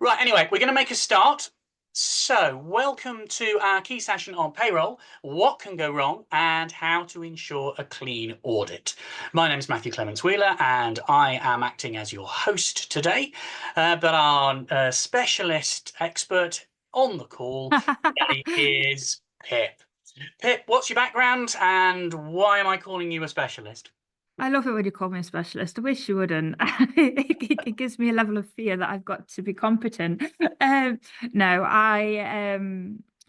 Right, anyway, we're going to make a start. So, welcome to our key session on payroll, what can go wrong and how to ensure a clean audit. My name is Matthew Clements Wheeler and I am acting as your host today, but our specialist expert on the call today is Pip. Pip, what's your background and why am I calling you a specialist? I love it when you call me a specialist. I wish you wouldn't. It gives me a level of fear that I've got to be competent. No, I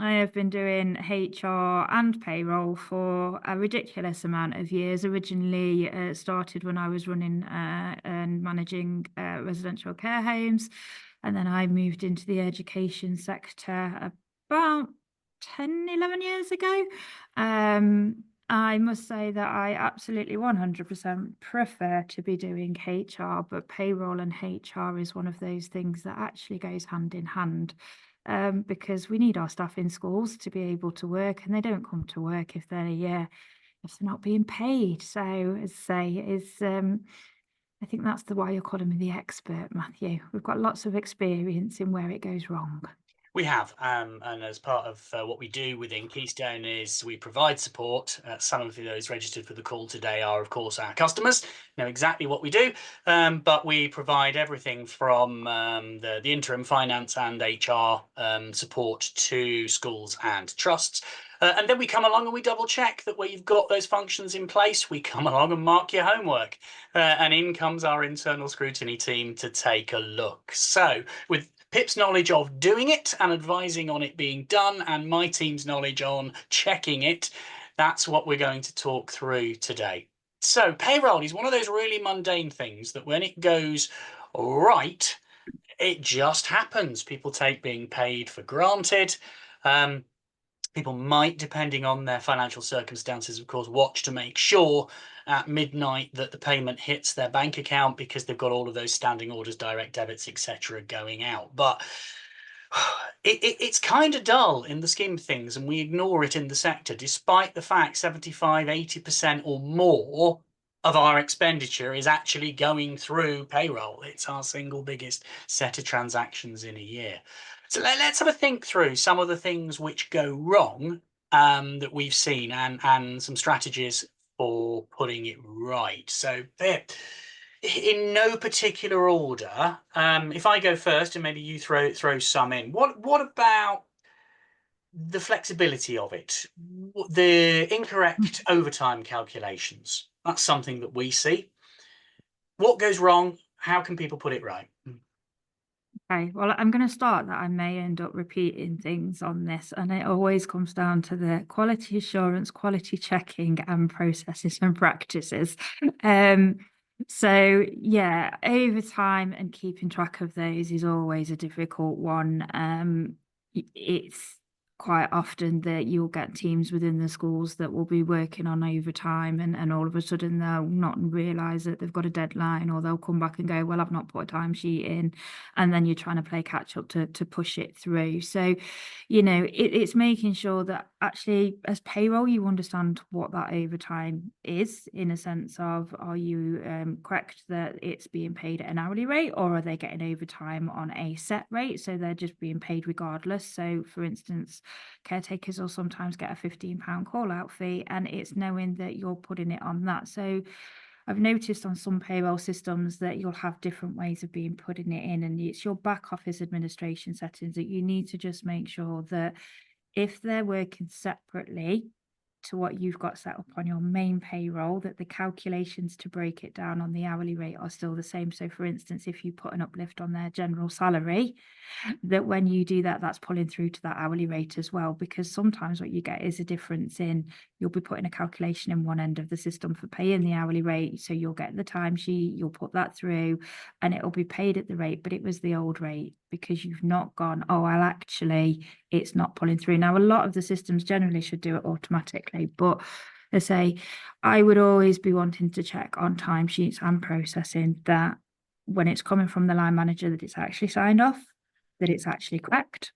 have been doing HR and payroll for a ridiculous amount of years. Originally, started when I was running and managing residential care homes, and then I moved into the education sector about 10, 11 years ago. I must say that I absolutely 100% prefer to be doing HR, but payroll and HR is one of those things that actually goes hand in hand, because we need our staff in schools to be able to work, and they don't come to work if they're not being paid. So, as I say, I think that's why you're calling me the expert, Matthew. We've got lots of experience in where it goes wrong. We have, and as part of what we do within Keystone is we provide support. Some of those registered for the call today are, of course, our customers, know exactly what we do, but we provide everything from the interim finance and HR support to schools and trusts. And then we come along and we double check that where you've got those functions in place, we come along and mark your homework. And in comes our internal scrutiny team to take a look. So with Pip's knowledge of doing it and advising on it being done, and my team's knowledge on checking it, that's what we're going to talk through today. So payroll is one of those really mundane things that when it goes right, it just happens. People take being paid for granted. People might, depending on their financial circumstances, of course, watch to make sure at midnight that the payment hits their bank account because they've got all of those standing orders, direct debits, etc., going out. But it's kind of dull in the scheme of things, and we ignore it in the sector, despite the fact 75, 80% or more of our expenditure is actually going through payroll. It's our single biggest set of transactions in a year. So let's have a think through some of the things which go wrong that we've seen and some strategies for putting it right. So in no particular order, if I go first and maybe you throw some in, what about the flexibility of it, the incorrect overtime calculations? That's something that we see. What goes wrong? How can people put it right? Okay, well, I'm going to start that I may end up repeating things on this, and it always comes down to the quality assurance, quality checking, and processes and practices. Um, so yeah, overtime and keeping track of those is always a difficult one. It's quite often that you'll get teams within the schools that will be working on overtime, and all of a sudden they'll not realise that they've got a deadline, or they'll come back and go, well, I've not put a timesheet in, and then you're trying to play catch up to push it through. So, it's making sure that actually as payroll you understand what that overtime is, in a sense of, are you correct that it's being paid at an hourly rate, or are they getting overtime on a set rate, so they're just being paid regardless? So for instance, caretakers will sometimes get a £15 call out fee, and it's knowing that you're putting it on that. So I've noticed on some payroll systems that you'll have different ways of being putting it in, and it's your back office administration settings that you need to just make sure that if they're working separately to what you've got set up on your main payroll, that the calculations to break it down on the hourly rate are still the same. So for instance, if you put an uplift on their general salary, that when you do that, that's pulling through to that hourly rate as well, because sometimes what you get is a difference in, you'll be putting a calculation in one end of the system for paying the hourly rate, so you'll get the timesheet, you'll put that through, and it'll be paid at the rate, but it was the old rate, because you've not gone, oh, well, actually it's not pulling through. Now, a lot of the systems generally should do it automatically, but I say, I would always be wanting to check on timesheets and processing that when it's coming from the line manager, that it's actually signed off, that it's actually correct.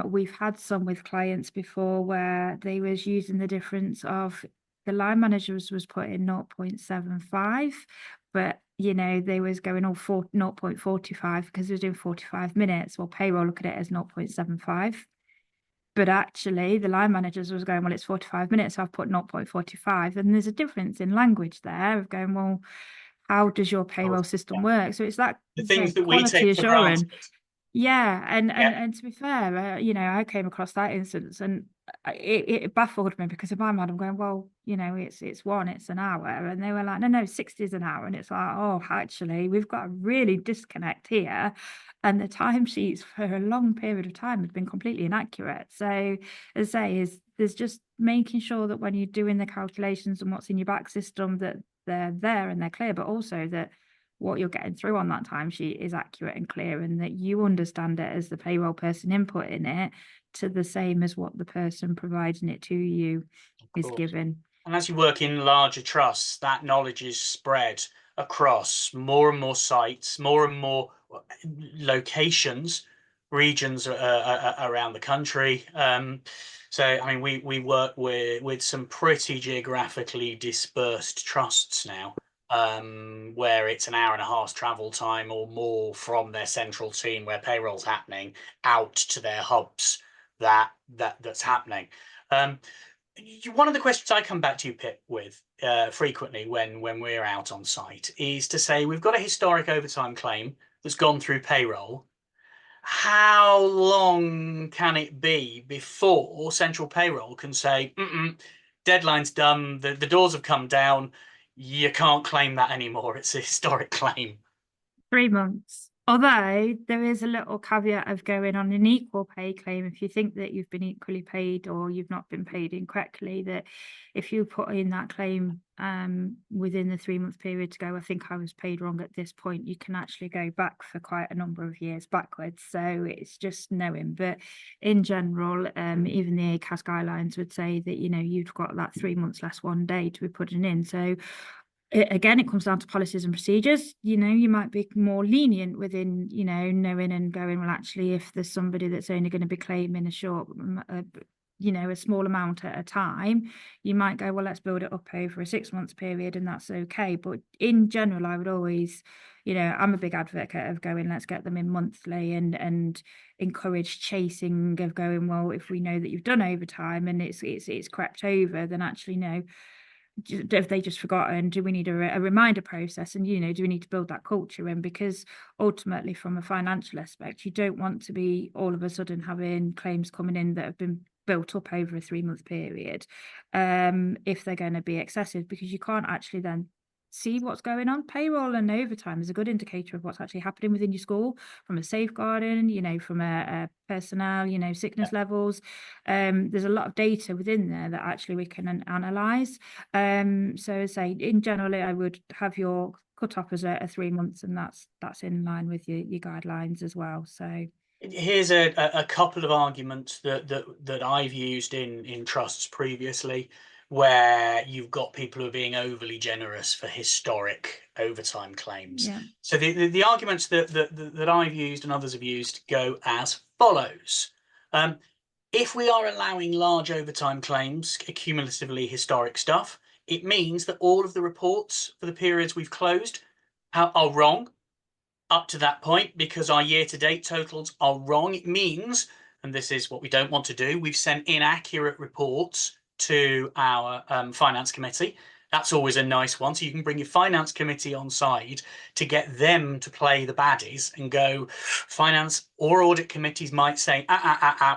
We've had some with clients before where they was using the difference of the line managers was putting 0.75, but they was going all 0.45 because they was doing 45 minutes. Well, payroll look at it as 0.75. But actually, the line managers was going, well, it's 45 minutes, so I've put 0.45. And there's a difference in language there of going, well, how does your payroll system work? So it's that The things that we quality take for granted. assurance. Yeah, and Yeah, to be fair, I came across that instance, and it baffled me because in my mind I'm going, well, it's an hour, and they were like, no, 60 is an hour, and it's like, oh, actually, we've got a really disconnect here, and the timesheets for a long period of time had been completely inaccurate. So, as I say, there's just making sure that when you're doing the calculations and what's in your back system that they're there and they're clear, but also that what you're getting through on that timesheet is accurate and clear, and that you understand it as the payroll person inputting it to the same as what the person providing it to you is course. given. And as you work in larger trusts, that knowledge is spread across more and more sites, more and more locations, regions around the country. So, I mean, we work with some pretty geographically dispersed trusts now, where it's an hour and a half travel time or more from their central team where payroll's happening out to their hubs that's happening. One of the questions I come back to you, Pip, with frequently when we're out on site is to say we've got a historic overtime claim that's gone through payroll. How long can it be before central payroll can say, deadline's done, the doors have come down, you can't claim that anymore, it's a historic claim? 3 months. Although there is a little caveat of going on an equal pay claim if you think that you've been equally paid or you've not been paid incorrectly, that if you put in that claim within the 3 month period to go, I think I was paid wrong at this point, you can actually go back for quite a number of years backwards. So it's just knowing. But in general, even the ACAS guidelines would say that, you've got that 3 months less 1 day to be putting in. So again, it comes down to policies and procedures. You might be more lenient within, knowing and going, well, actually, if there's somebody that's only going to be claiming a small amount at a time, you might go, well, let's build it up over a 6 months period, and that's okay. But in general, I would always, I'm a big advocate of going, let's get them in monthly, and encourage chasing of going, well, if we know that you've done overtime and it's crept over, then actually no. Have they just forgotten? Do we need a reminder process? And, do we need to build that culture in? Because ultimately, from a financial aspect, you don't want to be all of a sudden having claims coming in that have been built up over a 3 month period, if they're going to be excessive, because you can't actually then see what's going on. Payroll and overtime is a good indicator of what's actually happening within your school, from a safeguarding, from a personnel, sickness levels. There's a lot of data within there that actually we can analyze. So say in general, I would have your cut off as a 3 months, and that's in line with your guidelines as well. So Here's a couple of arguments that I've used in trusts previously, where you've got people who are being overly generous for historic overtime claims. yeah. So the arguments that I've used and others have used go as follows. If we are allowing large overtime claims, cumulatively historic stuff, it means that all of the reports for the periods we've closed are wrong up to that point because our year-to-date totals are wrong. It means, and this is what we don't want to do, we've sent inaccurate reports to our finance committee. That's always a nice one. So you can bring your finance committee on side to get them to play the baddies and go, finance or audit committees might say,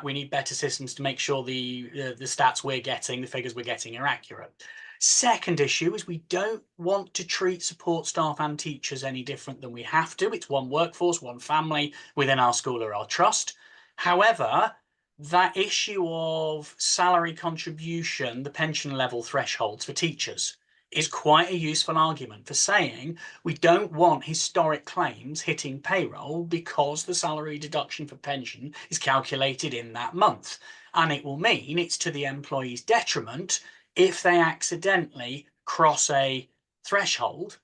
we need better systems to make sure the stats we're getting, the figures we're getting are accurate. Second issue is we don't want to treat support staff and teachers any different than we have to. It's one workforce, one family within our school or our trust. However, that issue of salary contribution, the pension level thresholds for teachers, is quite a useful argument for saying we don't want historic claims hitting payroll because the salary deduction for pension is calculated in that month. And it will mean it's to the employee's detriment if they accidentally cross a threshold.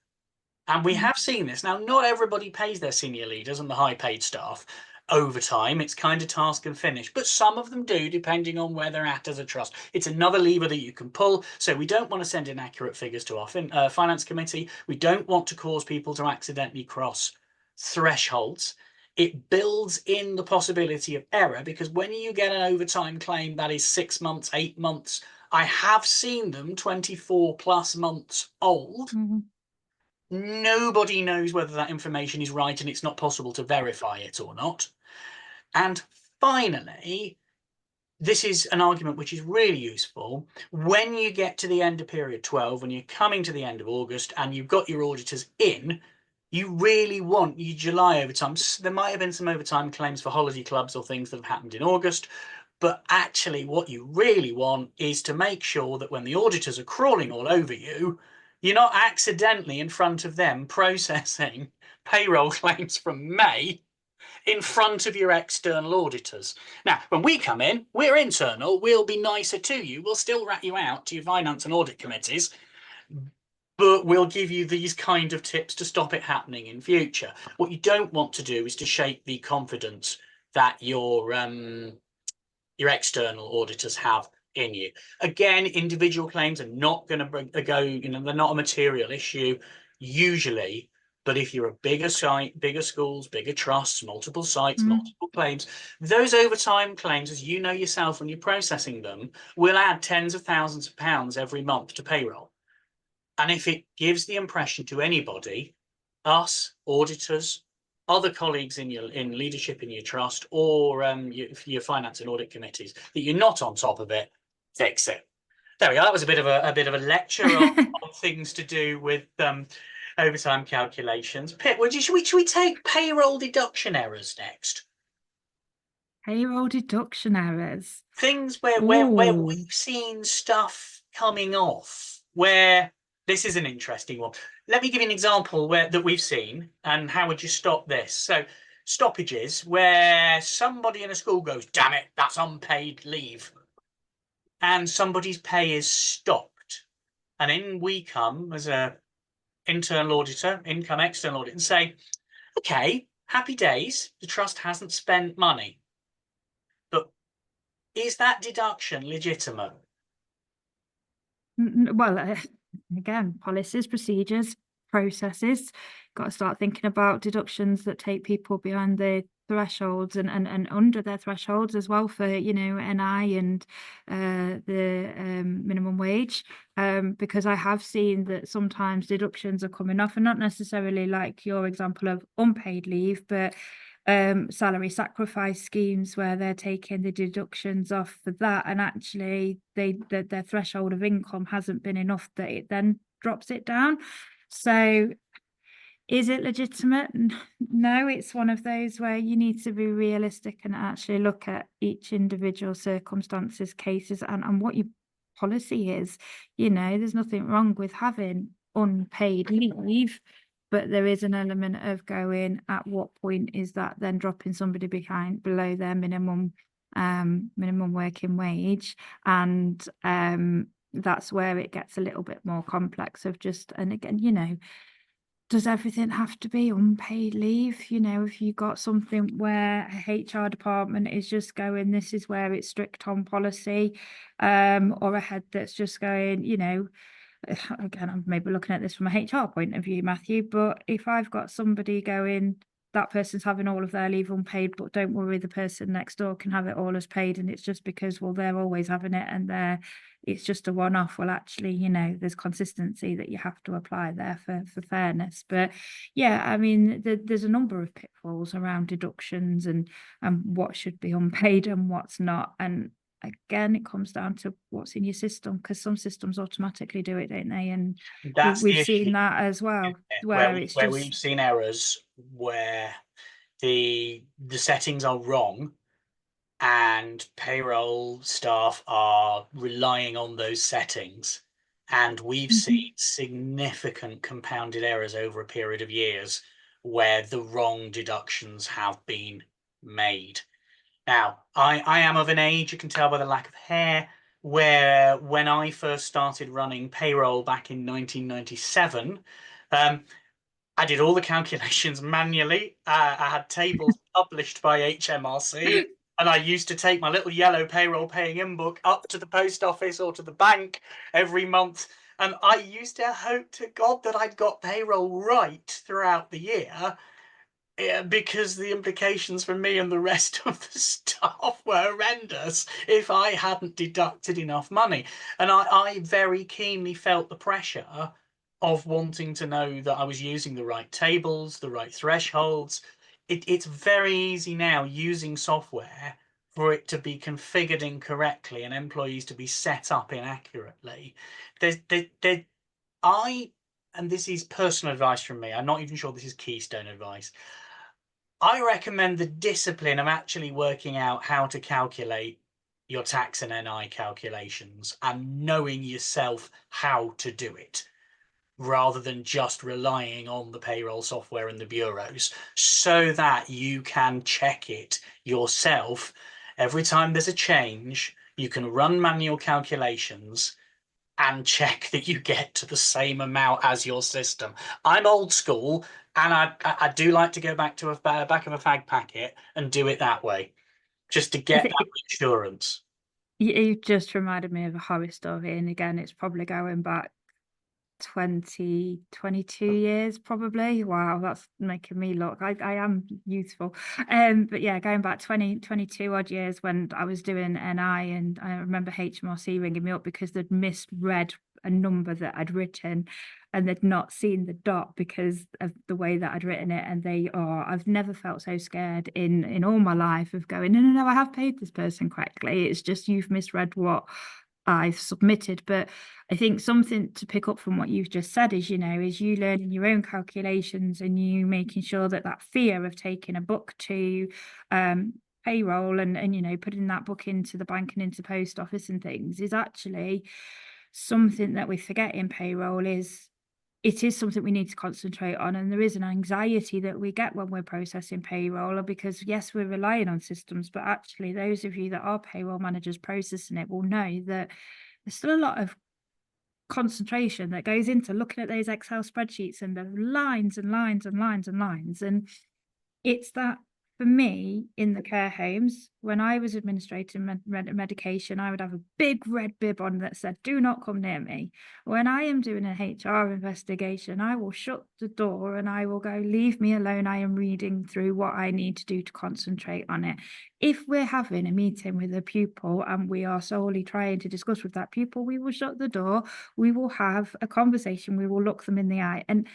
And we have seen this. Now, not everybody pays their senior leaders and the high paid staff overtime. It's kind of task and finish, but some of them do, depending on where they're at as a trust. It's another lever that you can pull. So we don't want to send inaccurate figures to our finance committee. We don't want to cause people to accidentally cross thresholds. It builds in the possibility of error, because when you get an overtime claim that is 6 months, 8 months, I have seen them 24 plus months old. Mm-hmm. Nobody knows whether that information is right, and it's not possible to verify it or not. And finally, this is an argument which is really useful when you get to the end of period 12, when you're coming to the end of August and you've got your auditors in. You really want your July overtime. There might have been some overtime claims for holiday clubs or things that have happened in August, but actually what you really want is to make sure that when the auditors are crawling all over you, you're not accidentally in front of them processing payroll claims from May in front of your external auditors. Now, when we come in, we're internal, we'll be nicer to you, we'll still rat you out to your finance and audit committees, but we'll give you these kind of tips to stop it happening in future. What you don't want to do is to shake the confidence that your external auditors have in you. Again, individual claims are not going to go, they're not a material issue usually. But if you're a bigger site, bigger schools, bigger trusts, multiple sites, multiple claims, those overtime claims, as you know yourself when you're processing them, will add tens of thousands of pounds every month to payroll. And if it gives the impression to anybody, us, auditors, other colleagues in leadership in your trust, or your finance and audit committees, that you're not on top of it, fix it. There we are. That was a bit of a lecture on things to do with overtime calculations. Pip, should we take payroll deduction errors next? Payroll deduction errors. Things where Ooh. we've seen stuff coming off. Where this is an interesting one. Let me give you an example that we've seen, and how would you stop this? So stoppages where somebody in a school goes, "Damn it, that's unpaid leave," and somebody's pay is stopped, and in we come as a internal auditor, income external audit, and say, "Okay, happy days, the trust hasn't spent money, but is that deduction legitimate?" Well, again, policies, procedures, processes. Got to start thinking about deductions that take people behind the thresholds and under their thresholds as well for, NI and the minimum wage. Because I have seen that sometimes deductions are coming off, and not necessarily like your example of unpaid leave, but salary sacrifice schemes where they're taking the deductions off for that, and actually their threshold of income hasn't been enough that it then drops it down. So is it legitimate? No, it's one of those where you need to be realistic and actually look at each individual circumstances, cases, and what your policy is. There's nothing wrong with having unpaid leave, but there is an element of going, at what point is that then dropping somebody below their minimum working wage? And that's where it gets a little bit more complex of just, and again, does everything have to be unpaid leave? If you got something where a HR department is just going, this is where it's strict on policy, or a head that's just going, again, I'm maybe looking at this from a HR point of view, Matthew, but if I've got somebody going, that person's having all of their leave unpaid, but don't worry, the person next door can have it all as paid, and it's just because, well, they're always having it and it's just a one-off. Well, actually, there's consistency that you have to apply there for fairness. But yeah, I mean, there's a number of pitfalls around deductions and what should be unpaid and what's not. And again, it comes down to what's in your system, because some systems automatically do it, don't they? And we've seen that as well, where it's where just we've seen errors where the settings are wrong and payroll staff are relying on those settings, and we've seen significant compounded errors over a period of years where the wrong deductions have been made. Now, I am of an age, you can tell by the lack of hair, where when I first started running payroll back in 1997, I did all the calculations manually. I had tables published by HMRC, and I used to take my little yellow payroll paying in book up to the post office or to the bank every month. And I used to hope to God that I'd got payroll right throughout the year. Yeah, because the implications for me and the rest of the staff were horrendous if I hadn't deducted enough money. And I very keenly felt the pressure of wanting to know that I was using the right tables, the right thresholds. It's very easy now using software for it to be configured incorrectly and employees to be set up inaccurately. There, I, and this is personal advice from me, I'm not even sure this is Keystone advice. I recommend the discipline of actually working out how to calculate your tax and NI calculations and knowing yourself how to do it, rather than just relying on the payroll software and the bureaus, so that you can check it yourself. Every time there's a change, you can run manual calculations and check that you get to the same amount as your system. I'm old school, and I do like to go back to a back of a fag packet and do it that way, just to I get think that reassurance. you just reminded me of a horror story, and again, it's probably going back 22 years probably. Wow, that's making me look, I am youthful. But yeah, going back 22 odd years when I was doing NI, and I remember HMRC ringing me up because they'd misread a number that I'd written, and they'd not seen the dot because of the way that I'd written it. And I've never felt so scared in all my life of going, no, I have paid this person correctly. It's just you've misread what I've submitted. But I think something to pick up from what you've just said is, is you learning your own calculations and you making sure that that fear of taking a book to payroll and putting that book into the bank and into post office and things is actually something that we forget in payroll. It is something we need to concentrate on, and there is an anxiety that we get when we're processing payroll, because yes, we're relying on systems, but actually those of you that are payroll managers processing it will know that there's still a lot of concentration that goes into looking at those Excel spreadsheets and the lines and lines and lines and lines. And it's that, for me, in the care homes, when I was administrating medication, I would have a big red bib on that said, "Do not come near me." When I am doing an HR investigation, I will shut the door and I will go, "Leave me alone. I am reading through what I need to do to concentrate on it." If we're having a meeting with a pupil and we are solely trying to discuss with that pupil, we will shut the door. We will have a conversation. We will look them in the eye. And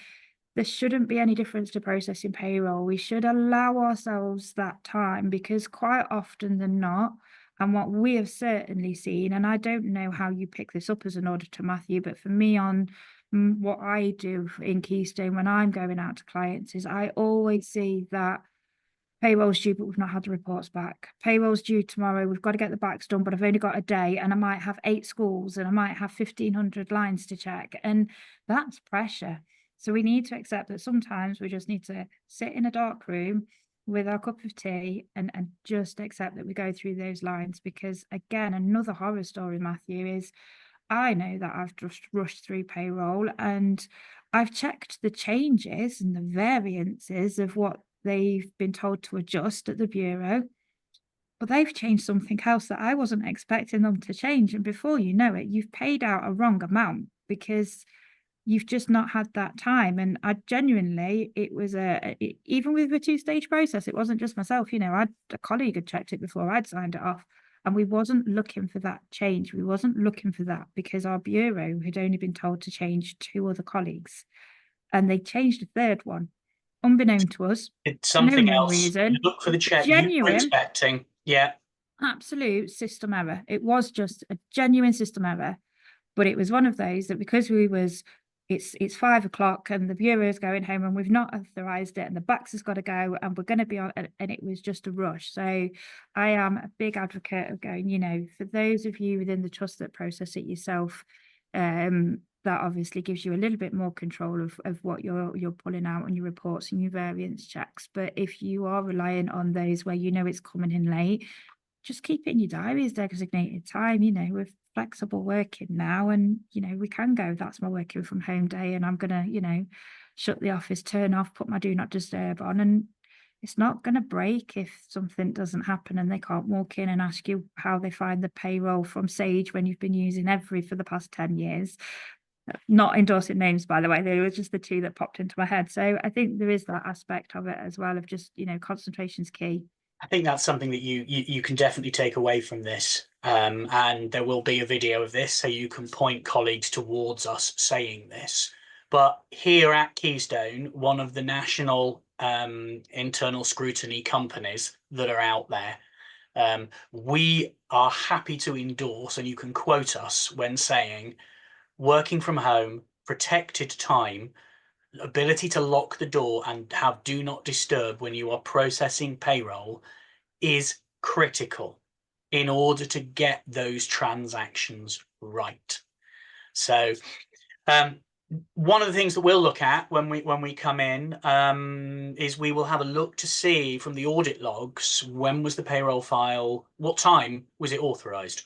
there shouldn't be any difference to processing payroll. We should allow ourselves that time, because quite often than not, and what we have certainly seen, and I don't know how you pick this up as an auditor, Matthew, but for me on what I do in Keystone when I'm going out to clients is I always see that payroll's due, but we've not had the reports back. Payroll's due tomorrow. We've got to get the backs done, but I've only got a day and I might have 8 schools and I might have 1,500 lines to check. And that's pressure. So we need to accept that sometimes we just need to sit in a dark room with our cup of tea and just accept that we go through those lines. Because again, another horror story, Matthew, is I know that I've just rushed through payroll and I've checked the changes and the variances of what they've been told to adjust at the bureau, but they've changed something else that I wasn't expecting them to change. And before you know it, you've paid out a wrong amount because you've just not had that time. And I genuinely, it was even with the two-stage process, it wasn't just myself. A colleague had checked it before I'd signed it off. And we wasn't looking for that change. We wasn't looking for that because our bureau had only been told to change 2 other colleagues. And they changed a third one, unbeknown to us, It's for no something known else. You reason. look for the check you were Genuine, expecting. Yeah. absolute system error. It was just a genuine system error. But it was one of those that because it's 5 o'clock and the bureau is going home and we've not authorized it and the backs has got to go and we're going to be on, and it was just a rush. So I am a big advocate of going, for those of you within the trust that process it yourself, that obviously gives you a little bit more control of what you're pulling out on your reports and your variance checks. But if you are relying on those where it's coming in late, just keep it in your diary as designated time. We've flexible working now, and we can go, that's my working from home day, and I'm gonna shut the office, turn off, put my do not disturb on, and it's not going to break if something doesn't happen and they can't walk in and ask you how they find the payroll from Sage when you've been using Every for the past 10 years. Not endorsing names, by the way, they were just the two that popped into my head. So I think there is that aspect of it as well, of just, concentration's key. I think that's something that you can definitely take away from this. And there will be a video of this, so you can point colleagues towards us saying this. But here at Keystone, one of the national internal scrutiny companies that are out there, we are happy to endorse, and you can quote us when saying, working from home, protected time, ability to lock the door and have do not disturb when you are processing payroll is critical in order to get those transactions right. So one of the things that we'll look at when we come in is we will have a look to see from the audit logs, when was the payroll file, what time was it authorized?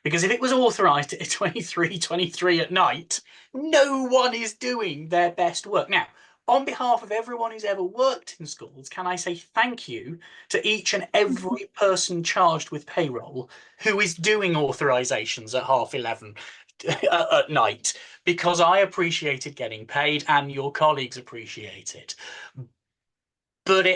Because if it was authorized at 23:23 at night, no one is doing their best work. Now, on behalf of everyone who's ever worked in schools, can I say thank you to each and every person charged with payroll who is doing authorizations at 11:30 at night, because I appreciated getting paid and your colleagues appreciate it. But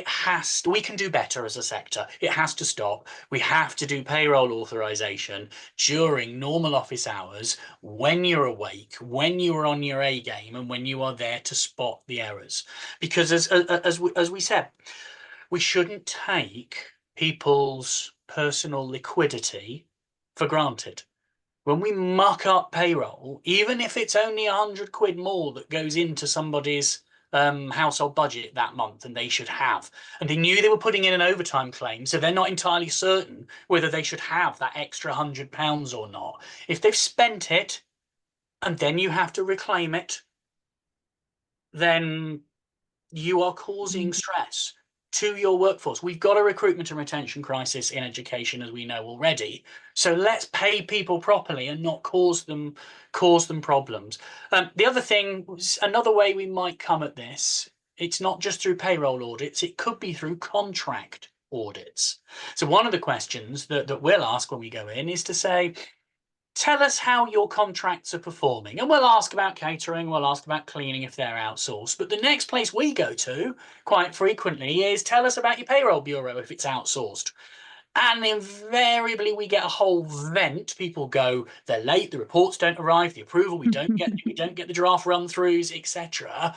we can do better as a sector. It has to stop. We have to do payroll authorization during normal office hours, when you're awake, when you're on your A game, and when you are there to spot the errors. Because as we said, we shouldn't take people's personal liquidity for granted. When we muck up payroll, even if it's only 100 quid more that goes into somebody's household budget that month than they should have, and they knew they were putting in an overtime claim, so they're not entirely certain whether they should have that extra £100 or not. If they've spent it and then you have to reclaim it, then you are causing stress to your workforce. We've got a recruitment and retention crisis in education, as we know already. So let's pay people properly and not cause them problems. The other thing, another way we might come at this, it's not just through payroll audits, it could be through contract audits. So one of the questions that we'll ask when we go in is to say, tell us how your contracts are performing. And we'll ask about catering, we'll ask about cleaning if they're outsourced. But the next place we go to quite frequently is, tell us about your payroll bureau if it's outsourced. And invariably we get a whole vent. People go, they're late, the reports don't arrive, the approval, we don't get the draft run-throughs, etc.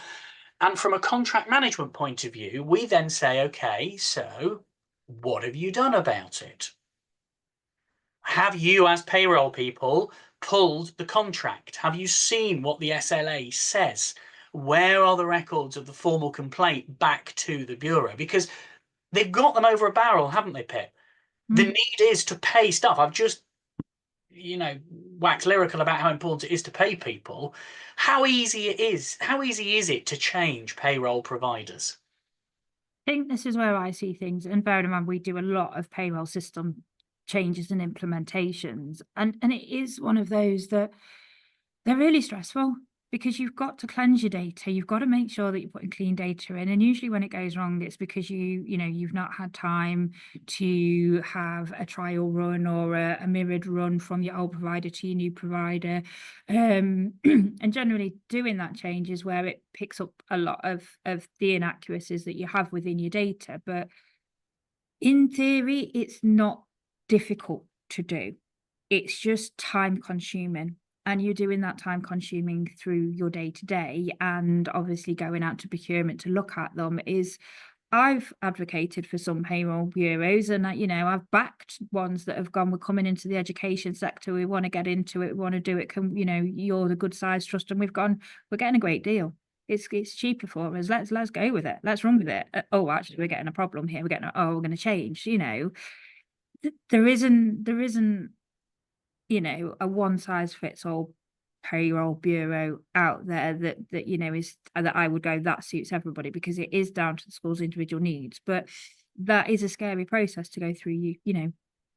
And from a contract management point of view, we then say, okay, so what have you done about it? Have you, as payroll people, pulled the contract? Have you seen what the SLA says? Where are the records of the formal complaint back to the Bureau? Because they've got them over a barrel, haven't they, Pip? The need is to pay stuff. I've just, waxed lyrical about how important it is to pay people. How easy is it to change payroll providers? I think this is where I see things, and bear in mind we do a lot of payroll system changes and implementations, and it is one of those that they're really stressful, because you've got to cleanse your data, you've got to make sure that you're putting clean data in, and usually when it goes wrong, it's because you've not had time to have a trial run or a mirrored run from your old provider to your new provider, and generally doing that change is where it picks up a lot of the inaccuracies that you have within your data. But in theory, it's not difficult to do. It's just time consuming. And you're doing that time consuming through your day to day, and obviously going out to procurement to look at them is, I've advocated for some payroll bureaus, and I've backed ones that have gone, we're coming into the education sector, we want to get into it, we want to do it, you're the good size trust, and we're getting a great deal. It's cheaper for us. Let's go with it. Let's run with it. Oh, actually, we're getting a problem here. We're going to change. There isn't a one size fits all payroll bureau out there that is that I would go, that suits everybody, because it is down to the school's individual needs. But that is a scary process to go through.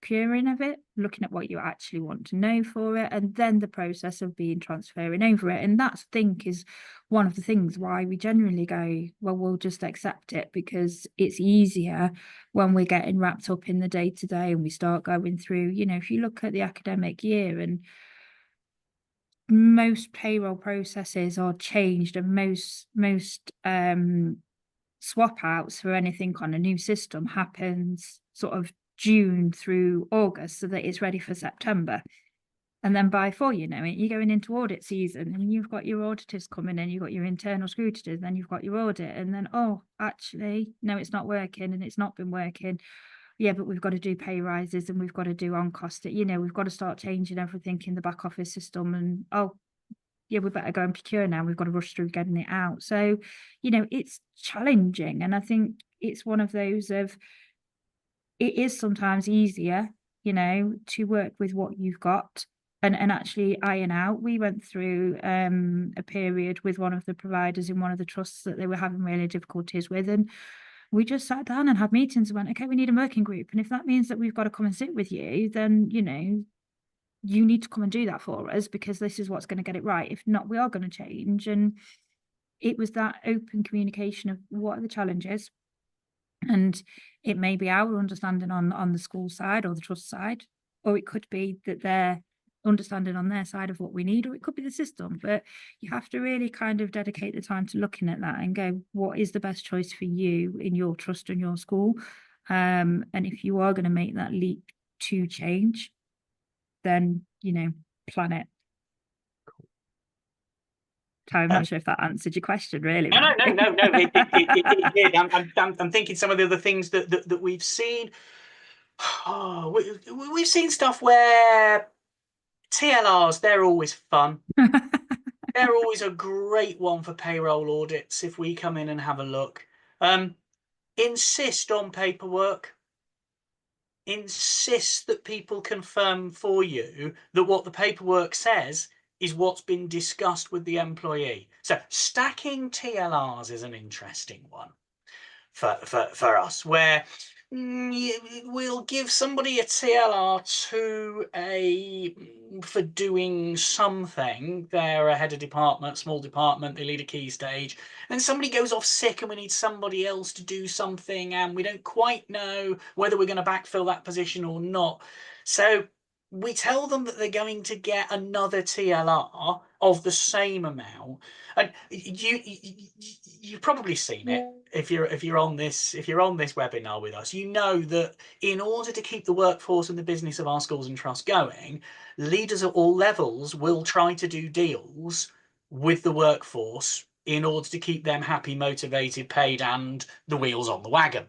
procuring of it, looking at what you actually want to know for it, and then the process of being transferring over it. And that's, I think, is one of the things why we generally go, well, we'll just accept it, because it's easier when we're getting wrapped up in the day to day and we start going through, if you look at the academic year, and most payroll processes are changed, and most swap outs for anything on a new system happens sort of June through August, so that it's ready for September. And then before you know it, you're going into audit season, and you've got your auditors coming in, you've got your internal scrutiny, then you've got your audit, and then, oh, actually, no, it's not working, and it's not been working. Yeah, but we've got to do pay rises, and we've got to do on cost. We've got to start changing everything in the back office system, and oh, yeah, we better go and procure now. We've got to rush through getting it out. So, it's challenging. And I think it's one of those of, it is sometimes easier, to work with what you've got and actually iron out. We went through a period with one of the providers in one of the trusts that they were having really difficulties with. And we just sat down and had meetings and went, okay, we need a working group. And if that means that we've got to come and sit with you, then, you need to come and do that for us, because this is what's going to get it right. If not, we are going to change. And it was that open communication of what are the challenges. And it may be our understanding on the school side or the trust side, or it could be that they're understanding on their side of what we need, or it could be the system. But you have to really kind of dedicate the time to looking at that and go, what is the best choice for you in your trust and your school? And if you are going to make that leap to change, then, plan it. So I'm not sure if that answered your question, really. No. It did. I'm thinking some of the other things that we've seen. Oh, we've seen stuff where TLRs, they're always fun. They're always a great one for payroll audits if we come in and have a look. Insist on paperwork. Insist that people confirm for you that what the paperwork says is what's been discussed with the employee. So stacking TLRs is an interesting one for us, where we'll give somebody a TLR for doing something. They're a head of department, small department, they lead a key stage, and somebody goes off sick and we need somebody else to do something, and we don't quite know whether we're going to backfill that position or not. So we tell them that they're going to get another TLR of the same amount. And you've probably seen it if you're on this webinar with us. You know that in order to keep the workforce and the business of our schools and trusts going, leaders at all levels will try to do deals with the workforce in order to keep them happy, motivated, paid, and the wheels on the wagon.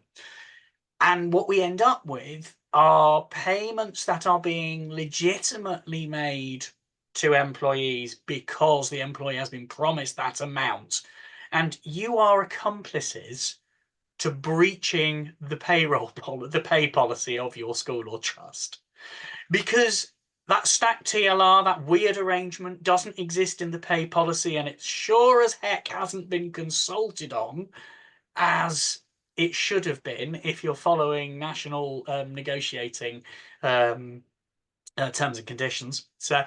And what we end up with are payments that are being legitimately made to employees because the employee has been promised that amount. And you are accomplices to breaching the pay policy of your school or trust. Because that stacked TLR, that weird arrangement, doesn't exist in the pay policy, and it sure as heck hasn't been consulted on as it should have been if you're following national negotiating terms and conditions. So,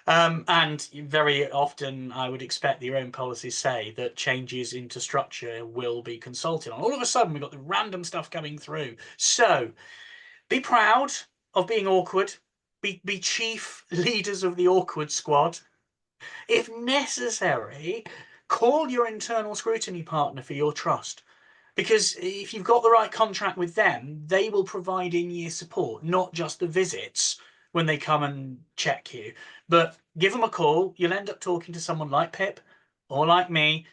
and very often I would expect your own policies say that changes into structure will be consulted on. All of a sudden, we've got the random stuff coming through. So be proud of being awkward. Be chief leaders of the awkward squad. If necessary, call your internal scrutiny partner for your trust. Because if you've got the right contract with them, they will provide in-year support, not just the visits when they come and check you. But give them a call. You'll end up talking to someone like Pip or like me,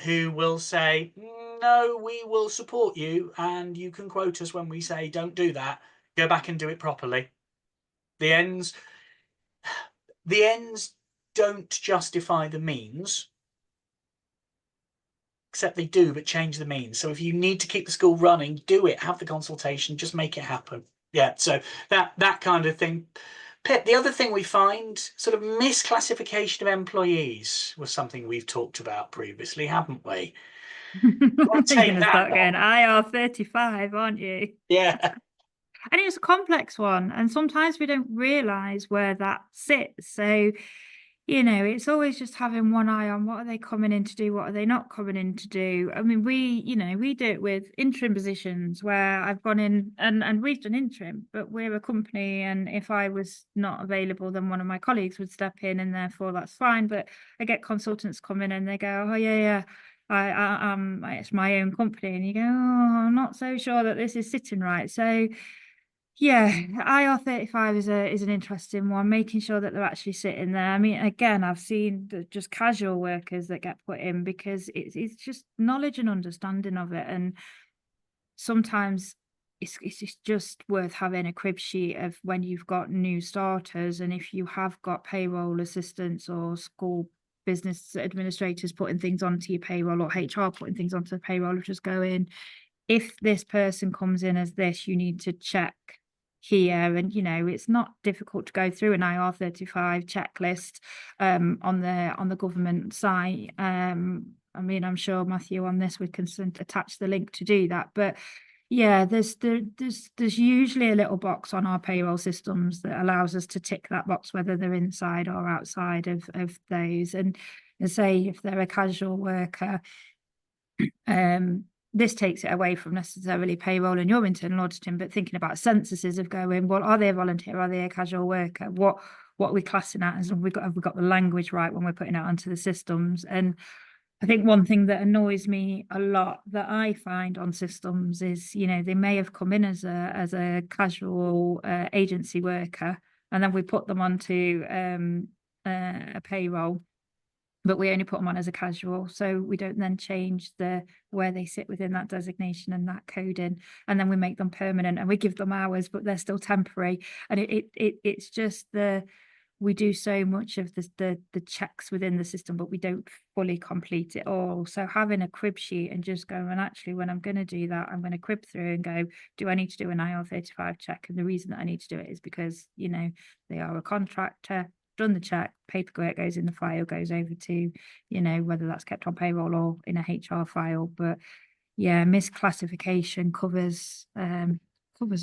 who will say, no, we will support you, and you can quote us when we say, don't do that. Go back and do it properly. The ends don't justify the means. Except they do, but change the means. So if you need to keep the school running, do it. Have the consultation. Just make it happen. Yeah. So that kind of thing. Pip, the other thing we find, sort of misclassification of employees, was something we've talked about previously, haven't we? You're going to start going, IR35, aren't you? Yeah. And it's a complex one, and sometimes we don't realize where that sits. So, it's always just having one eye on what are they coming in to do, what are they not coming in to do. I mean, we do it with interim positions where I've gone in and we've done interim, but we're a company, and if I was not available, then one of my colleagues would step in, and therefore that's fine. But I get consultants come in and they go, oh yeah, it's my own company, and you go, oh, I'm not so sure that this is sitting right. So yeah, IR35 is an interesting one, making sure that they're actually sitting there. I mean, again, I've seen just casual workers that get put in because it's just knowledge and understanding of it. And sometimes it's just worth having a crib sheet of when you've got new starters, and if you have got payroll assistants or school business administrators putting things onto your payroll, or HR putting things onto the payroll, just go in, if this person comes in as this, you need to check here. And it's not difficult to go through an IR35 checklist on the government site. I mean, I'm sure, Matthew, on this we can attach the link to do that. But yeah, there's usually a little box on our payroll systems that allows us to tick that box whether they're inside or outside of those. And say if they're a casual worker, this takes it away from necessarily payroll and your internal auditing, but thinking about censuses of going, well, are they a volunteer? Are they a casual worker? What are we classing at? And have we got the language right when we're putting it onto the systems? And I think one thing that annoys me a lot that I find on systems is, they may have come in as a casual agency worker, and then we put them onto a payroll, but we only put them on as a casual. So we don't then change where they sit within that designation and that coding. And then we make them permanent and we give them hours, but they're still temporary. And it's just we do so much of the checks within the system, but we don't fully complete it all. So having a crib sheet and just going, and actually, when I'm going to do that, I'm going to crib through and go, do I need to do an IR35 check? And the reason that I need to do it is because, they are a contractor, done the check, paperwork goes in the file, goes over to, whether that's kept on payroll or in a HR file. But yeah, misclassification covers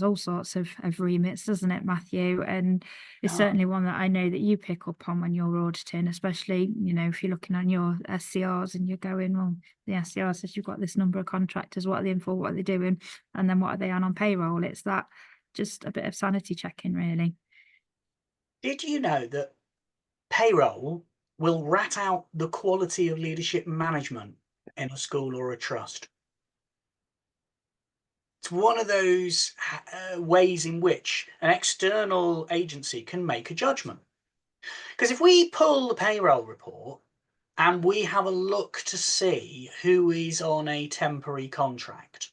all sorts of remits, doesn't it, Matthew? And it's certainly one that I know that you pick up on when you're auditing, especially, if you're looking on your SCRs and you're going, well, the SCR says you've got this number of contractors, what are they in for, what are they doing? And then what are they on payroll? It's that just a bit of sanity checking, really. Did you know that payroll will rat out the quality of leadership management in a school or a trust? It's one of those ways in which an external agency can make a judgment. Because if we pull the payroll report and we have a look to see who is on a temporary contract,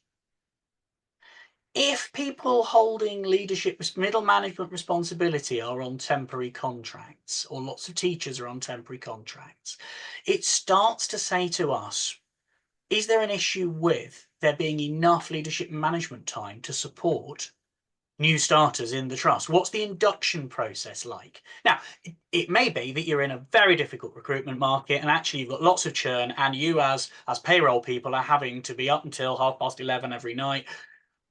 if people holding leadership, middle management responsibility are on temporary contracts, or lots of teachers are on temporary contracts, it starts to say to us, is there an issue with there being enough leadership management time to support new starters in the trust? What's the induction process like? Now, it may be that you're in a very difficult recruitment market and actually you've got lots of churn, and you as payroll people are having to be up until 11:30 every night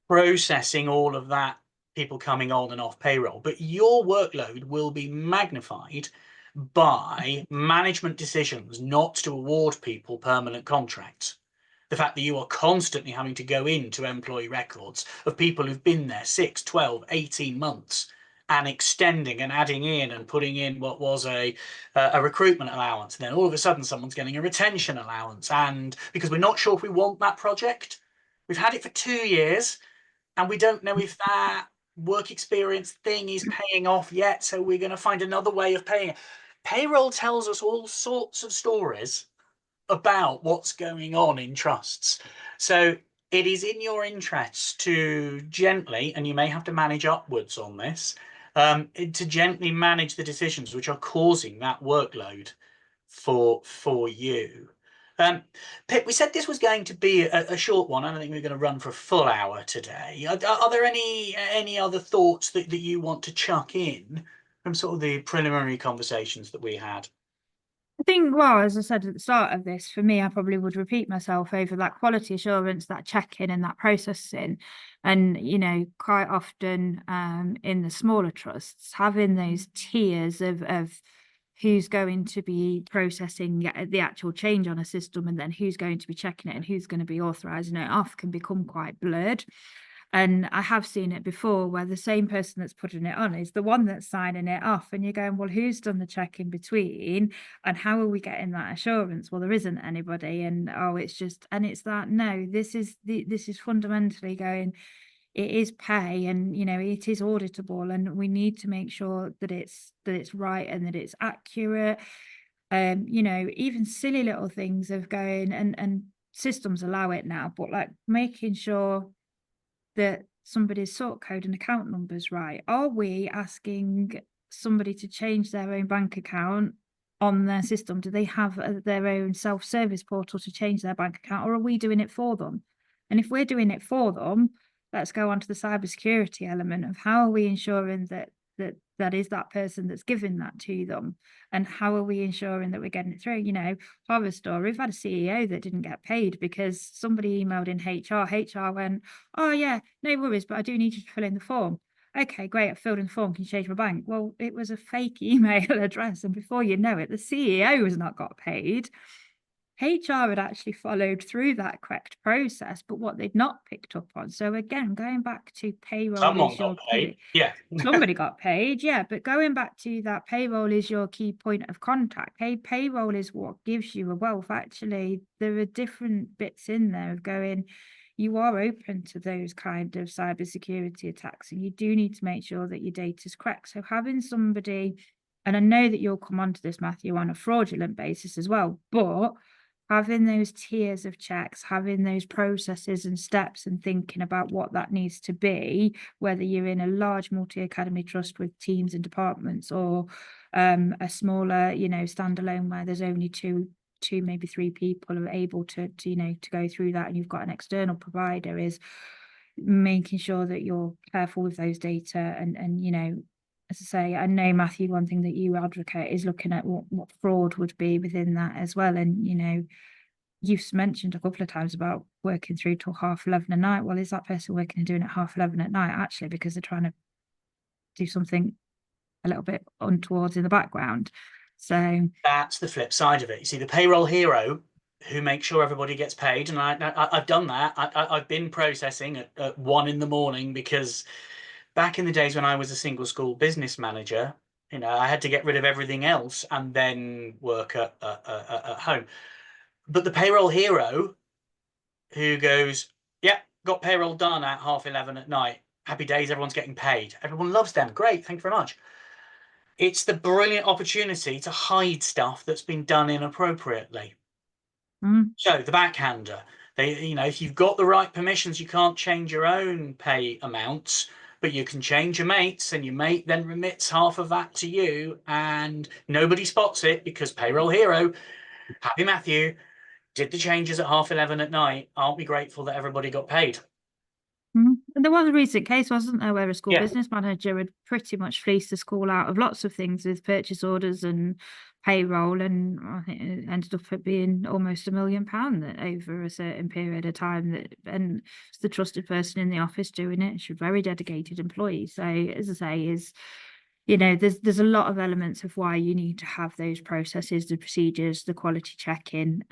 processing all of that, people coming on and off payroll. But your workload will be magnified by management decisions not to award people permanent contracts. The fact that you are constantly having to go into employee records of people who've been there 6, 12, 18 months and extending and adding in and putting in what was a recruitment allowance. And then all of a sudden someone's getting a retention allowance. And because we're not sure if we want that project, we've had it for 2 years, and we don't know if that work experience thing is paying off yet, so we're going to find another way of paying it. Payroll tells us all sorts of stories about what's going on in trusts. So it is in your interest to gently, and you may have to manage upwards on this, to gently manage the decisions which are causing that workload for you. Pip, we said this was going to be a short one. I don't think we're going to run for a full hour today. Are there any other thoughts that you want to chuck in from sort of the preliminary conversations that we had? I think, well, as I said at the start of this, for me, I probably would repeat myself over that quality assurance, that check-in and that processing. And, quite often in the smaller trusts, having those tiers of who's going to be processing the actual change on a system and then who's going to be checking it and who's going to be authorizing it off can become quite blurred. And I have seen it before where the same person that's putting it on is the one that's signing it off. And you're going, well, who's done the check in between? And how are we getting that assurance? Well, there isn't anybody. And it's that, no, this is fundamentally going, it is pay and, it is auditable. And we need to make sure that it's right and that it's accurate. Even silly little things of going and systems allow it now, but like making sure that somebody's sort code and account numbers right? Are we asking somebody to change their own bank account on their system? Do they have their own self-service portal to change their bank account, or are we doing it for them? And if we're doing it for them, let's go on to the cybersecurity element of how are we ensuring that is that person that's giving that to them, and how are we ensuring that we're getting it through? Horror story, we've had a CEO that didn't get paid because somebody emailed in HR went, oh yeah, no worries, but I do need you to fill in the form. Okay, great, I filled in the form, can you change my bank? Well, it was a fake email address, and before you know it, the CEO has not got paid. HR had actually followed through that correct process, but what they'd not picked up on. So again, going back to payroll Someone is got your paid. key. Yeah. Somebody got paid, yeah. But going back to that, payroll is your key point of contact. Payroll is what gives you a wealth. Actually, there are different bits in there of going, you are open to those kind of cybersecurity attacks, and you do need to make sure that your data is correct. So having somebody, and I know that you'll come onto this, Matthew, on a fraudulent basis as well, but having those tiers of checks, having those processes and steps and thinking about what that needs to be, whether you're in a large multi-academy trust with teams and departments, or a smaller, standalone where there's only two, maybe three people are able to go through that, and you've got an external provider, is making sure that you're careful with those data. And as I say, I know, Matthew, one thing that you advocate is looking at what fraud would be within that as well. And, you've mentioned a couple of times about working through till 11:30 at night. Well, is that person working and doing it 11:30 at night actually because they're trying to do something a little bit untowards in the background? So That's the flip side of it. You see, the payroll hero who makes sure everybody gets paid, and I've done that. I've been processing at 1 in the morning because back in the days when I was a single school business manager, I had to get rid of everything else and then work at home. But the payroll hero who goes, yeah, got payroll done at 11:30 at night. Happy days, everyone's getting paid. Everyone loves them. Great, thank you very much. It's the brilliant opportunity to hide stuff that's been done inappropriately. So the backhander, if you've got the right permissions, you can't change your own pay amounts, but you can change your mates, and your mate then remits half of that to you, and nobody spots it because payroll hero, Happy Matthew, did the changes at 11:30 at night. Aren't we grateful that everybody got paid? And there was a recent case, wasn't there, where a school Yeah, business manager had pretty much fleeced the school out of lots of things with purchase orders and payroll, and I think it ended up at being almost £1 million over a certain period of time. And it's the trusted person in the office doing it. She's a very dedicated employee. So, as I say, there's a lot of elements of why you need to have those processes, the procedures, the quality check-in.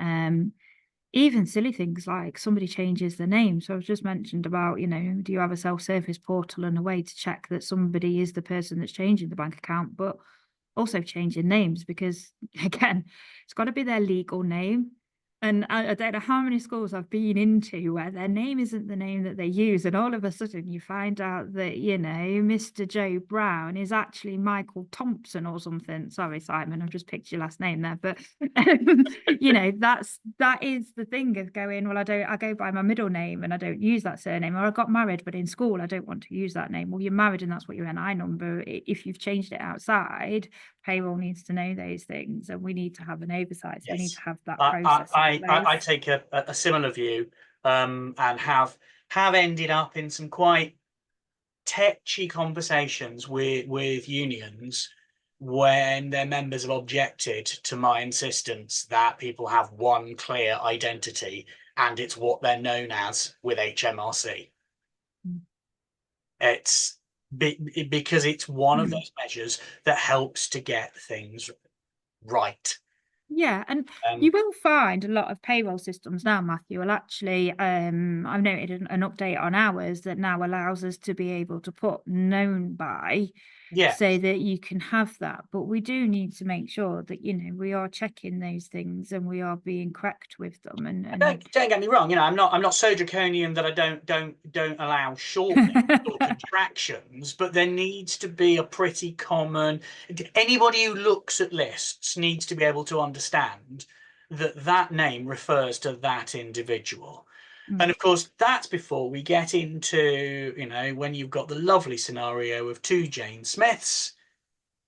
Even silly things like somebody changes their name. So I've just mentioned about, do you have a self-service portal and a way to check that somebody is the person that's changing the bank account, but also changing names, because again, it's got to be their legal name. And I don't know how many schools I've been into where their name isn't the name that they use, and all of a sudden you find out that, Mr. Joe Brown is actually Michael Thompson or something. Sorry, Simon, I've just picked your last name there. But that is the thing of going, well, I go by my middle name and I don't use that surname. Or I got married, but in school I don't want to use that name. Well, you're married and that's what your NI number. If you've changed it outside, payroll needs to know those things, and we need to have an oversight. So we need yes. to have that I process in I place. take a similar view, and have ended up in some quite tetchy conversations with unions when their members have objected to my insistence that people have one clear identity and it's what they're known as with HMRC. Mm. It's because it's one of those measures that helps to get things right. Yeah, and Um, you will find a lot of payroll systems now, Matthew, will actually, I've noted an update on ours that now allows us to be able to put known by yeah, so that you can have that. But we do need to make sure that, we are checking those things and we are being correct with them. don't get me wrong. I'm not so draconian that I don't allow shortening or contractions, but there needs to be a pretty common. Anybody who looks at lists needs to be able to understand that that name refers to that individual. Mm. And of course, that's before we get into, when you've got the lovely scenario of two Jane Smiths,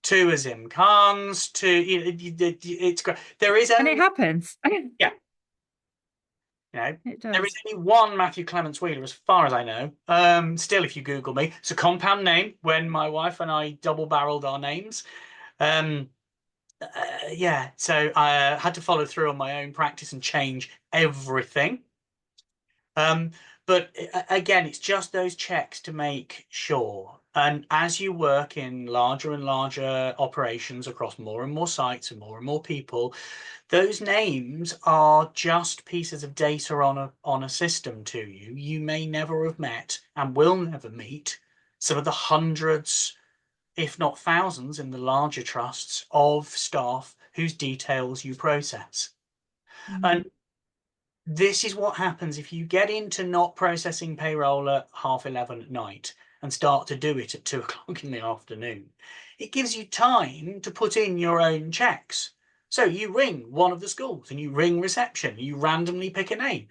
two Azim Khans, it's great. There is And it only, happens. yeah, It there is does. only one Matthew Clements Wheeler, as far as I know. Still, if you Google me, it's a compound name when my wife and I double barreled our names. Um, yeah, so I had to follow through on my own practice and change everything. Um, but again, it's just those checks to make sure. And as you work in larger and larger operations across more and more sites and more people, those names are just pieces of data on a system to you. You may never have met and will never meet some of the hundreds, if not thousands, in the larger trusts of staff whose details you process. Mm. And this is what happens if you get into not processing payroll at 11:30 at night and start to do it at 2 o'clock in the afternoon. It gives you time to put in your own checks. So you ring one of the schools and you ring reception, you randomly pick a name,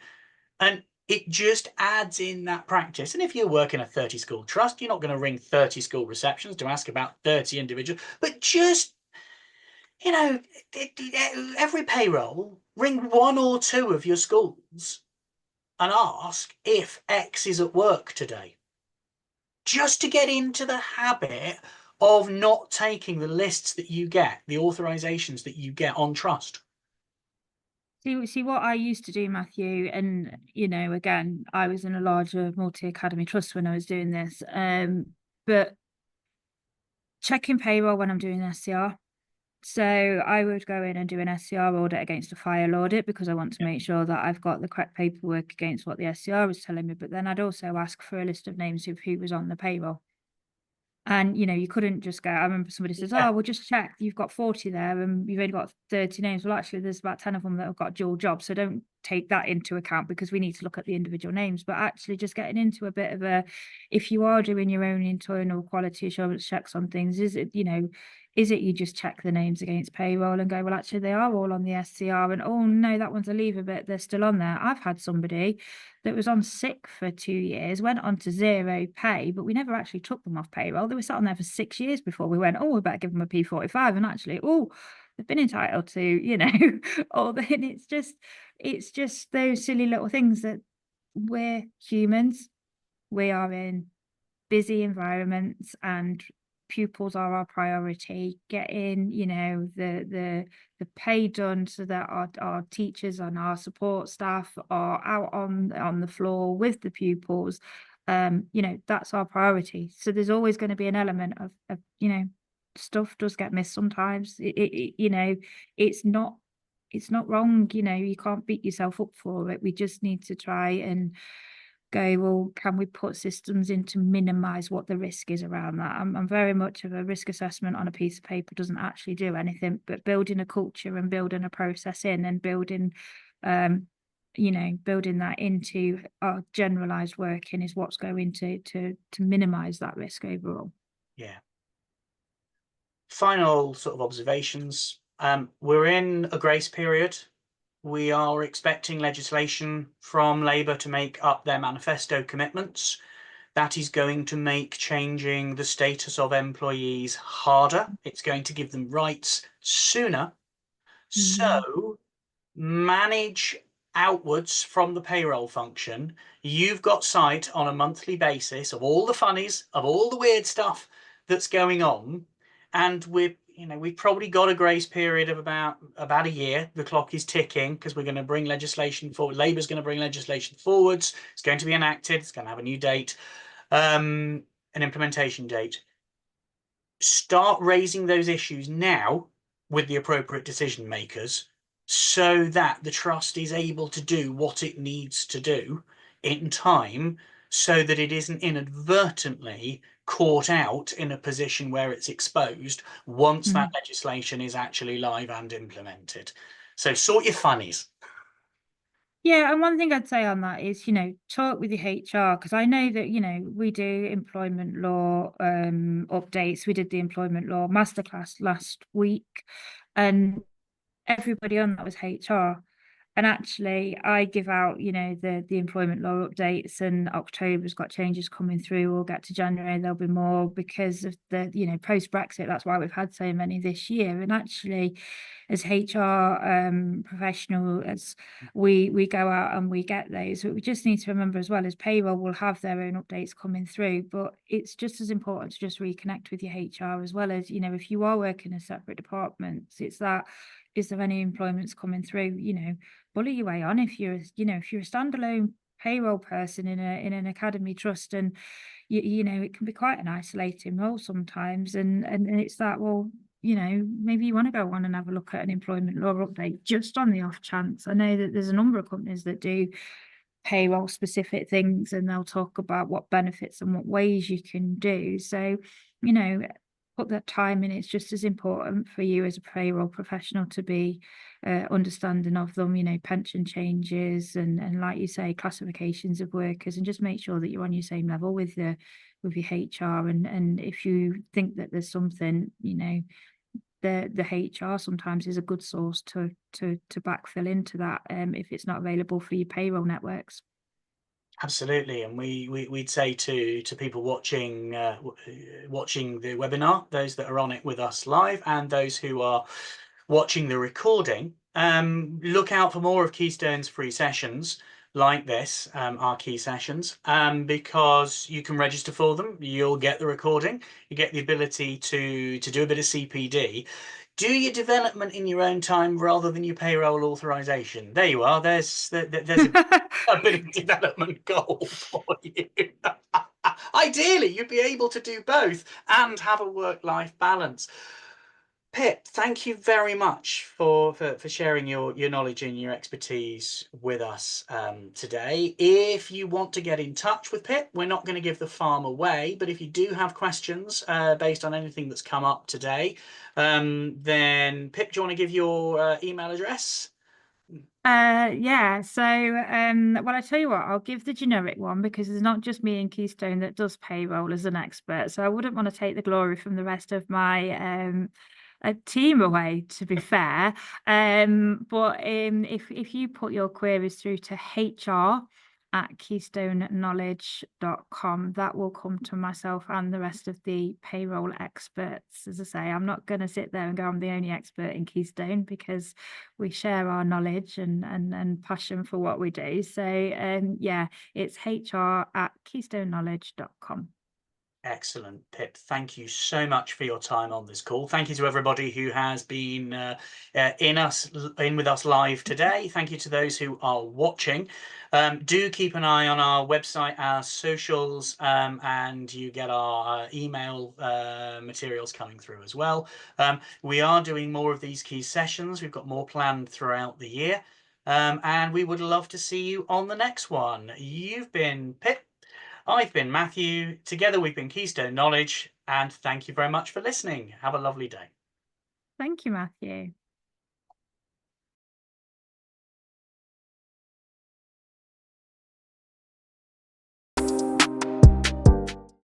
and it just adds in that practice. And if you work in a 30 school trust, you're not going to ring 30 school receptions to ask about 30 individuals, but just, you know, every payroll, ring one or two of your schools and ask if X is at work today, just to get into the habit of not taking the lists that you get, the authorizations that you get on trust. See what I used to do, Matthew, and again, I was in a larger multi-academy trust when I was doing this. But checking payroll when I'm doing SCR. So I would go in and do an SCR audit against a file audit because I want to make sure that I've got the correct paperwork against what the SCR is telling me. But then I'd also ask for a list of names of who was on the payroll. And, you couldn't just go, I remember somebody says, Yeah, oh, well, just check, you've got 40 there and you've only got 30 names. Well, actually, there's about 10 of them that have got dual jobs. So don't take that into account because we need to look at the individual names. But actually, just getting into a bit of if you are doing your own internal quality assurance checks on things, is it you just check the names against payroll and go, well, actually, they are all on the SCR. And oh, no, that one's a leave a bit. They're still on there. I've had somebody that was on sick for 2 years, went on to zero pay, but we never actually took them off payroll. They were sat on there for 6 years before we went, oh, we better give them a P45. And actually, oh, they've been entitled to, all the, and it's just those silly little things that we're humans. We are in busy environments and pupils are our priority. Getting, the pay done so that our teachers and our support staff are out on the floor with the pupils. That's our priority. So there's always going to be an element of stuff does get missed sometimes. It's not wrong. You can't beat yourself up for it. We just need to try and go, well, can we put systems in to minimize what the risk is around that? I'm very much of a risk assessment on a piece of paper doesn't actually do anything, but building a culture and building a process in and building building that into our generalized working is what's going to minimize that risk overall. yeah. Final sort of observations. We're in a grace period. We are expecting legislation from Labour to make up their manifesto commitments. That is going to make changing the status of employees harder. It's going to give them rights sooner. Mhm. So manage outwards from the payroll function. You've got sight on a monthly basis of all the funnies, of all the weird stuff that's going on. And we've probably got a grace period of about a year. The clock is ticking because we're going to bring legislation forward. Labour's going to bring legislation forwards. It's going to be enacted. It's going to have a new date, an implementation date. Start raising those issues now with the appropriate decision makers so that the trust is able to do what it needs to do in time, so that it isn't inadvertently caught out in a position where it's exposed once that legislation is actually live and implemented. So sort your funnies. Yeah, and one thing I'd say on that is, talk with your HR, because I know that, we do employment law updates. We did the employment law masterclass last week, and everybody on that was HR. And actually, I give out, the employment law updates, and October's got changes coming through. We'll get to January, there'll be more because of the, post Brexit. That's why we've had so many this year. And actually, as HR professionals, we go out and we get those. But we just need to remember as well, as payroll will have their own updates coming through. But it's just as important to just reconnect with your HR, as well as, if you are working in separate departments, it's that, is there any employments coming through? Bully your way on. If you're a standalone payroll person in an academy trust, and it can be quite an isolating role sometimes, and it's that, well, maybe you want to go on and have a look at an employment law update just on the off chance. I know that there's a number of companies that do payroll specific things, and they'll talk about what benefits and what ways you can do. So, put that time in. It's just as important for you as a payroll professional to be understanding of them, pension changes and like you say, classifications of workers, and just make sure that you're on your same level with your HR. And if you think that there's something, the HR sometimes is a good source to backfill into that if it's not available for your payroll networks. Absolutely, and we'd say to people watching watching the webinar, those that are on it with us live, and those who are watching the recording, look out for more of Keystone's free sessions like this, our key sessions, because you can register for them. You'll get the recording. You get the ability to do a bit of CPD. Do your development in your own time rather than your payroll authorization. There you are. There's a bit of development goal for you. Ideally, you'd be able to do both and have a work-life balance. Pip, thank you very much for sharing your knowledge and your expertise with us today. If you want to get in touch with Pip, we're not going to give the farm away, but if you do have questions based on anything that's come up today, then Pip, do you want to give your email address? Yeah, so well, I tell you what, I'll give the generic one, because it's not just me and Keystone that does payroll as an expert, so I wouldn't want to take the glory from the rest of my a team away, to be fair. But if you put your queries through to HR@keystoneknowledge.com, that will come to myself and the rest of the payroll experts. As I say, I'm not going to sit there and go, I'm the only expert in Keystone, because we share our knowledge and passion for what we do. So yeah, it's HR@keystoneknowledge.com. Excellent, Pip. Thank you so much for your time on this call. Thank you to everybody who has been in with us live today. Thank you to those who are watching. Do keep an eye on our website, our socials, and you get our email materials coming through as well. We are doing more of these key sessions. We've got more planned throughout the year. And we would love to see you on the next one. You've been Pip. I've been Matthew. Together we've been Keystone Knowledge, and thank you very much for listening. Have a lovely day. Thank you, Matthew.